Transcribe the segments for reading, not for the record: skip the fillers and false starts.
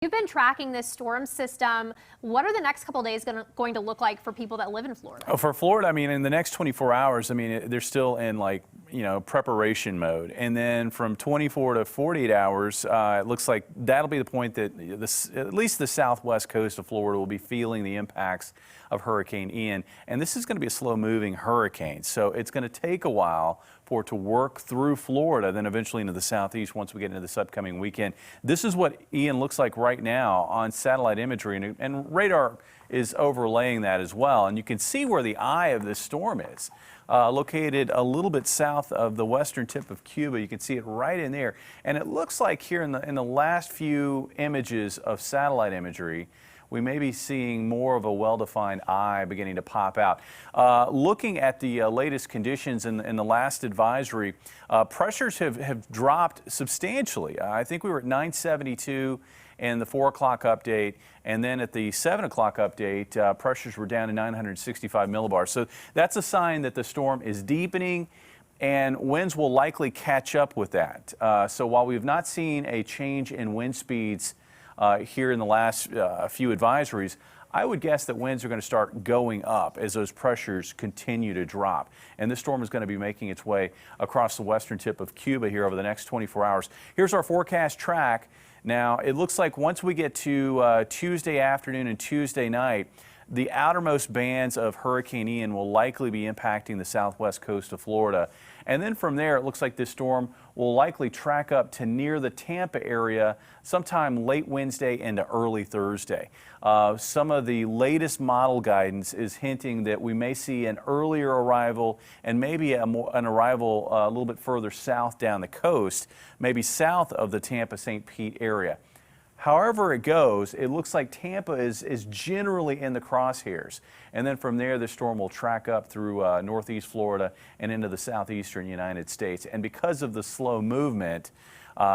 You've been tracking this storm system. What are the next couple of days going to look like for people that live in Florida? Oh, for Florida, I mean, in the next 24 hours, I mean, they're still in preparation mode. And then from 24 to 48 hours, it looks like that'll be the point that at least the southwest coast of Florida will be feeling the impacts of Hurricane Ian. And this is going to be a slow moving hurricane. So it's going to take a while for it to work through Florida, then eventually into the southeast once we get into this upcoming weekend. This is what Ian looks like right now on satellite imagery, and radar is overlaying that as well. And you can see where the eye of this storm is, located a little bit south of the western tip of Cuba. You can see it right in there. And it looks like here in the last few images of satellite imagery, we may be seeing more of a well-defined eye beginning to pop out. Looking at the latest conditions in the last advisory, pressures have dropped substantially. I think we were at 972 in the 4 o'clock update, and then at the 7 o'clock update, pressures were down to 965 millibars. So that's a sign that the storm is deepening, and winds will likely catch up with that. So while we've not seen a change in wind speeds here in the last few advisories, I would guess that winds are going to start going up as those pressures continue to drop. And this storm is going to be making its way across the western tip of Cuba here over the next 24 hours. Here's our forecast track. Now, it looks like once we get to Tuesday afternoon and Tuesday night, the outermost bands of Hurricane Ian will likely be impacting the southwest coast of Florida. And then from there, it looks like this storm will likely track up to near the Tampa area sometime late Wednesday into early Thursday. Some of the latest model guidance is hinting that we may see an earlier arrival and maybe an arrival a little bit further south down the coast, maybe south of the Tampa-St. Pete area. However it goes, it looks like Tampa is generally in the crosshairs. And then from there, the storm will track up through northeast Florida and into the southeastern United States. And because of the slow movement,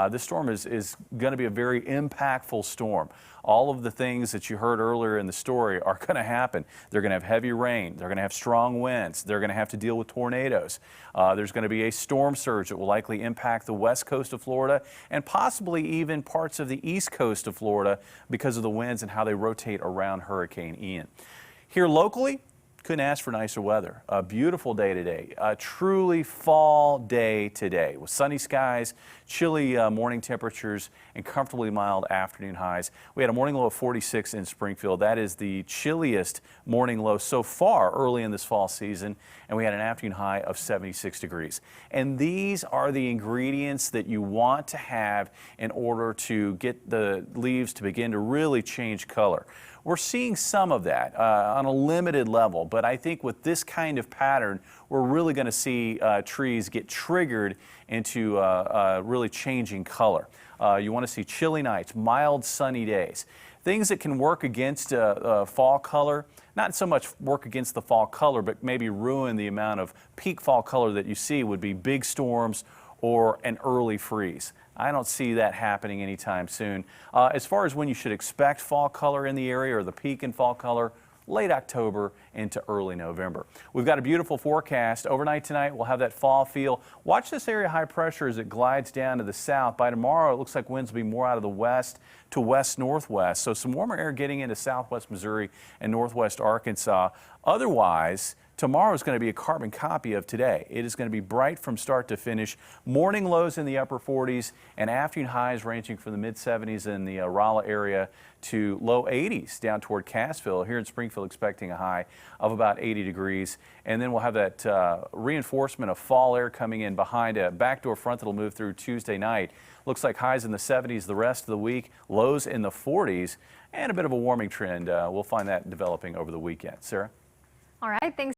this storm is going to be a very impactful storm. All of the things that you heard earlier in the story are going to happen. They're going to have heavy rain. They're going to have strong winds. They're going to have to deal with tornadoes. There's going to be a storm surge that will likely impact the west coast of Florida and possibly even parts of the east coast of Florida because of the winds and how they rotate around Hurricane Ian. Here locally, couldn't ask for nicer weather. A beautiful day today, a truly fall day today with sunny skies, chilly morning temperatures, and comfortably mild afternoon highs. We had a morning low of 46 in Springfield. That is the chilliest morning low so far early in this fall season, and we had an afternoon high of 76 degrees. And these are the ingredients that you want to have in order to get the leaves to begin to really change color. We're seeing some of that on a limited level, but I think with this kind of pattern, we're really going to see trees get triggered into really changing color. You want to see chilly nights, mild sunny days. Things that can work against fall color, not so much work against the fall color, but maybe ruin the amount of peak fall color that you see would be big storms or an early freeze. I don't see that happening anytime soon. As far as when you should expect fall color in the area or the peak in fall color, late October into early November. We've got a beautiful forecast. Overnight tonight, we'll have that fall feel. Watch this area high pressure as it glides down to the south. By tomorrow, it looks like winds will be more out of the west to west-northwest. So some warmer air getting into southwest Missouri and northwest Arkansas. Otherwise, tomorrow is going to be a carbon copy of today. It is going to be bright from start to finish. Morning lows in the upper 40s and afternoon highs ranging from the mid-70s in the Raleigh area to low 80s down toward Cassville. Here in Springfield, expecting a high of about 80 degrees. And then we'll have that reinforcement of fall air coming in behind a backdoor front that will move through Tuesday night. Looks like highs in the 70s the rest of the week, lows in the 40s, and a bit of a warming trend. We'll find that developing over the weekend. Sarah? All right, thanks.